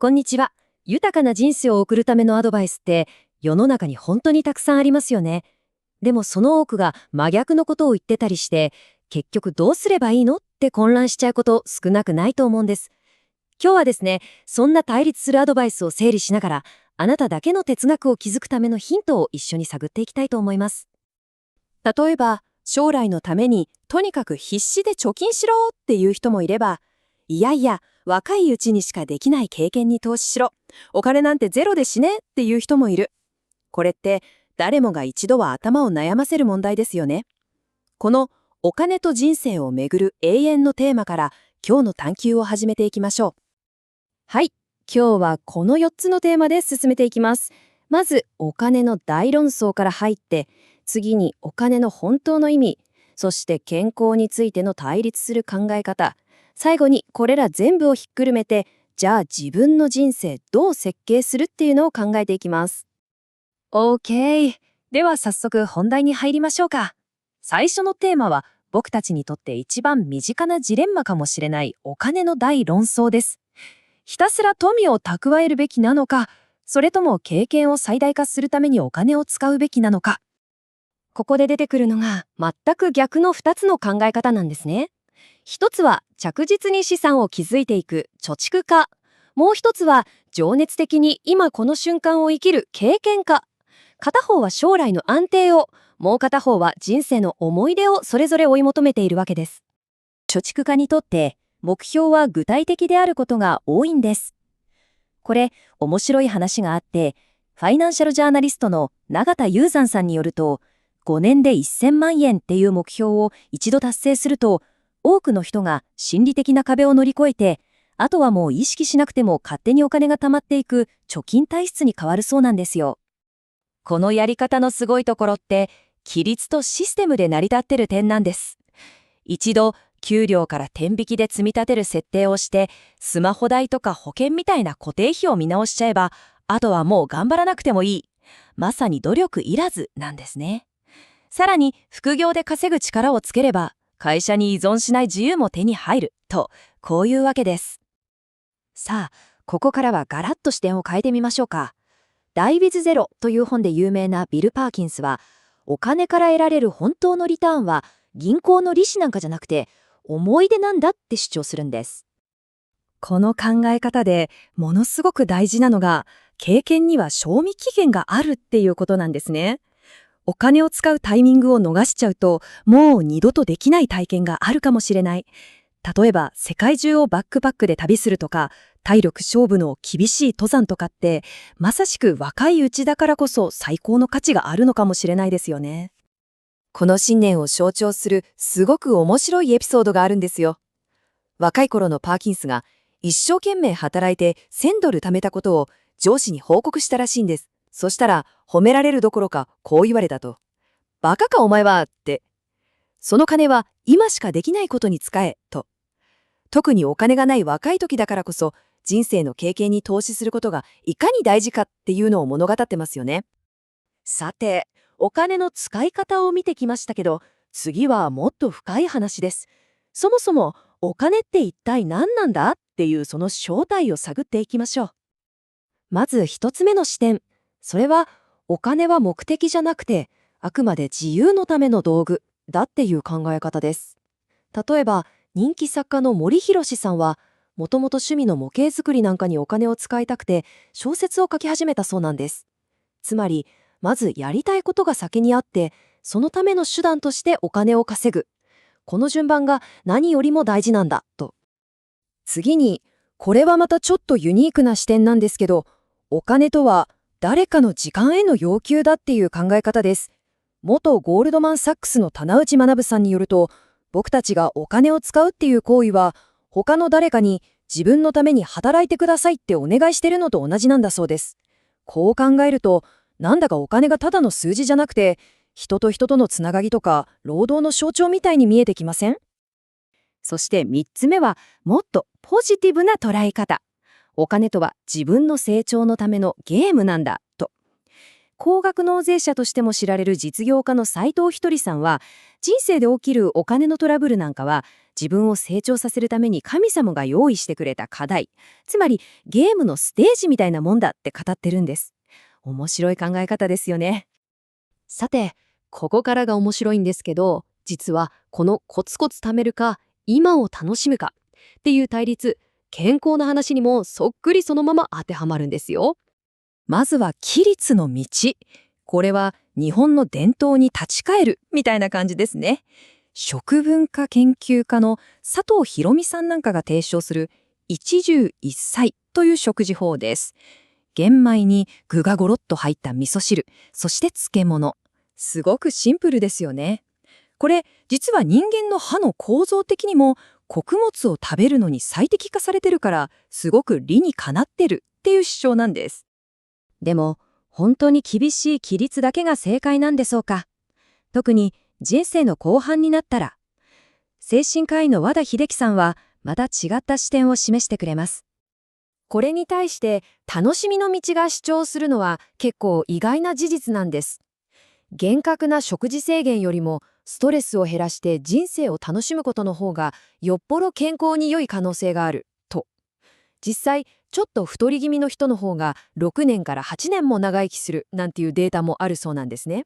こんにちは。豊かな人生を送るためのアドバイスって世の中に本当にたくさんありますよね。でもその多くが真逆のことを言ってたりして、結局どうすればいいのって混乱しちゃうこと少なくないと思うんです。今日はですね、そんな対立するアドバイスを整理しながら、あなただけの哲学を築くためのヒントを一緒に探っていきたいと思います。例えば、将来のためにとにかく必死で貯金しろっていう人もいれば、いやいや、若いうちにしかできない経験に投資しろ。お金なんてゼロで死ねっていう人もいる。これって誰もが一度は頭を悩ませる問題ですよね。このお金と人生をめぐる永遠のテーマから今日の探求を始めていきましょう。はい、今日はこの4つのテーマで進めていきます。まず、お金の大論争から入って、次にお金の本当の意味、そして健康についての対立する考え方、最後にこれら全部をひっくるめて、じゃあ自分の人生どう設計するっていうのを考えていきます。OK。では早速本題に入りましょうか。最初のテーマは、僕たちにとって一番身近なジレンマかもしれないお金の大論争です。ひたすら富を蓄えるべきなのか、それとも経験を最大化するためにお金を使うべきなのか。ここで出てくるのが全く逆の2つの考え方なんですね。一つは着実に資産を築いていく貯蓄家。もう一つは情熱的に今この瞬間を生きる経験家。片方は将来の安定を、もう片方は人生の思い出をそれぞれ追い求めているわけです。貯蓄家にとって目標は具体的であることが多いんです。これ面白い話があって、ファイナンシャルジャーナリストの永田雄山さんによると、5年で1000万円っていう目標を一度達成すると、多くの人が心理的な壁を乗り越えて、あとはもう意識しなくても勝手にお金が貯まっていく貯金体質に変わるそうなんですよ。このやり方のすごいところって、規律とシステムで成り立ってる点なんです。一度、給料から天引きで積み立てる設定をして、スマホ代とか保険みたいな固定費を見直しちゃえば、あとはもう頑張らなくてもいい。まさに努力いらずなんですね。さらに、副業で稼ぐ力をつければ、会社に依存しない自由も手に入ると、こういうわけです。さあ、ここからはガラッと視点を変えてみましょうか。ダイ・ウィズ・ゼロという本で有名なビル・パーキンスは、お金から得られる本当のリターンは銀行の利子なんかじゃなくて思い出なんだって主張するんです。この考え方でものすごく大事なのが、経験には賞味期限があるっていうことなんですね。お金を使うタイミングを逃しちゃうと、もう二度とできない体験があるかもしれない。例えば世界中をバックパックで旅するとか、体力勝負の厳しい登山とかって、まさしく若いうちだからこそ最高の価値があるのかもしれないですよね。この信念を象徴するすごく面白いエピソードがあるんですよ。若い頃のパーキンスが一生懸命働いて$1000貯めたことを上司に報告したらしいんです。そしたら褒められるどころかこう言われたと。バカかお前はって。その金は今しかできないことに使えと。特にお金がない若い時だからこそ人生の経験に投資することがいかに大事かっていうのを物語ってますよね。さて、お金の使い方を見てきましたけど、次はもっと深い話です。そもそもお金って一体何なんだっていうその正体を探っていきましょう。まず一つ目の視点。それは、お金は目的じゃなくて、あくまで自由のための道具だっていう考え方です。例えば、人気作家の森博さんは、もともと趣味の模型作りなんかにお金を使いたくて、小説を書き始めたそうなんです。つまり、まずやりたいことが先にあって、そのための手段としてお金を稼ぐ。この順番が何よりも大事なんだ、と。次に、これはまたちょっとユニークな視点なんですけど、お金とは誰かの時間への要求だっていう考え方です。元ゴールドマン・サックスの棚内学さんによると、僕たちがお金を使うっていう行為は、他の誰かに自分のために働いてくださいってお願いしてるのと同じなんだそうです。こう考えると、なんだかお金がただの数字じゃなくて、人と人とのつながりとか労働の象徴みたいに見えてきません？そして3つ目は、もっとポジティブな捉え方。お金とは自分の成長のためのゲームなんだと。高額納税者としても知られる実業家の斉藤ひとりさんは、人生で起きるお金のトラブルなんかは自分を成長させるために神様が用意してくれた課題、つまりゲームのステージみたいなもんだって語ってるんです。面白い考え方ですよね。さて、ここからが面白いんですけど、実はこのコツコツ貯めるか、今を楽しむかっていう対立、健康な話にもそっくりそのまま当てはまるんですよ。まずは規律の道。これは日本の伝統に立ち返るみたいな感じですね。食文化研究家の佐藤博美さんなんかが提唱する一汁一菜という食事法です。玄米に具がゴロッと入った味噌汁、そして漬物。すごくシンプルですよね。これ実は人間の歯の構造的にも穀物を食べるのに最適化されてるからすごく理にかなってるっていう主張なんです。でも、本当に厳しい規律だけが正解なんでしょうか。特に人生の後半になったら。精神科医の和田秀樹さんはまた違った視点を示してくれます。これに対して楽しみの道が主張するのは結構意外な事実なんです。厳格な食事制限よりもストレスを減らして人生を楽しむことの方がよっぽど健康に良い可能性があると。実際ちょっと太り気味の人の方が6年から8年も長生きするなんていうデータもあるそうなんですね。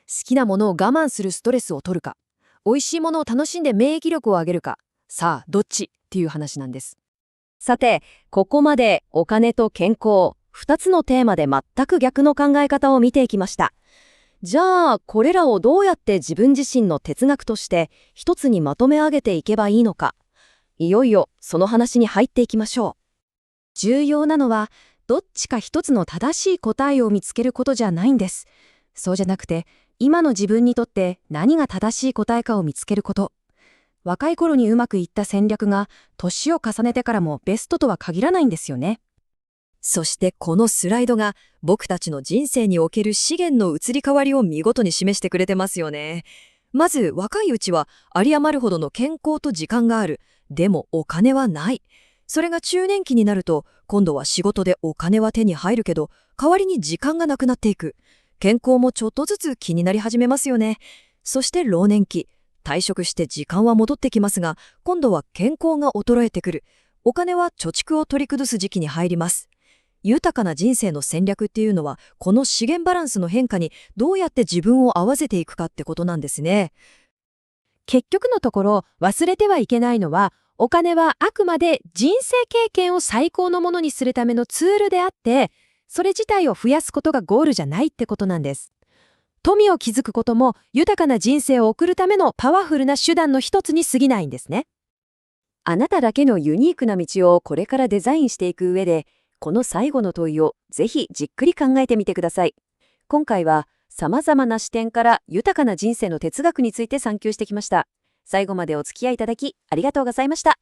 好きなものを我慢するストレスを取るか、美味しいものを楽しんで免疫力を上げるか、さあどっちっていう話なんです。さて、ここまでお金と健康、2つのテーマで全く逆の考え方を見ていきました。じゃあ、これらをどうやって自分自身の哲学として一つにまとめ上げていけばいいのか。いよいよその話に入っていきましょう。重要なのは、どっちか一つの正しい答えを見つけることじゃないんです。そうじゃなくて、今の自分にとって何が正しい答えかを見つけること。若い頃にうまくいった戦略が、年を重ねてからもベストとは限らないんですよね。そしてこのスライドが僕たちの人生における資源の移り変わりを見事に示してくれてますよね。まず若いうちは有り余るほどの健康と時間がある。でもお金はない。それが中年期になると今度は仕事でお金は手に入るけど代わりに時間がなくなっていく。健康もちょっとずつ気になり始めますよね。そして老年期。退職して時間は戻ってきますが今度は健康が衰えてくる。お金は貯蓄を取り崩す時期に入ります。豊かな人生の戦略っていうのはこの資源バランスの変化にどうやって自分を合わせていくかってことなんですね。結局のところ忘れてはいけないのは、お金はあくまで人生経験を最高のものにするためのツールであって、それ自体を増やすことがゴールじゃないってことなんです。富を築くことも豊かな人生を送るためのパワフルな手段の一つに過ぎないんですね。あなただけのユニークな道をこれからデザインしていく上で、この最後の問いをぜひじっくり考えてみてください。今回は様々な視点から豊かな人生の哲学について探求してきました。最後までお付き合いいただきありがとうございました。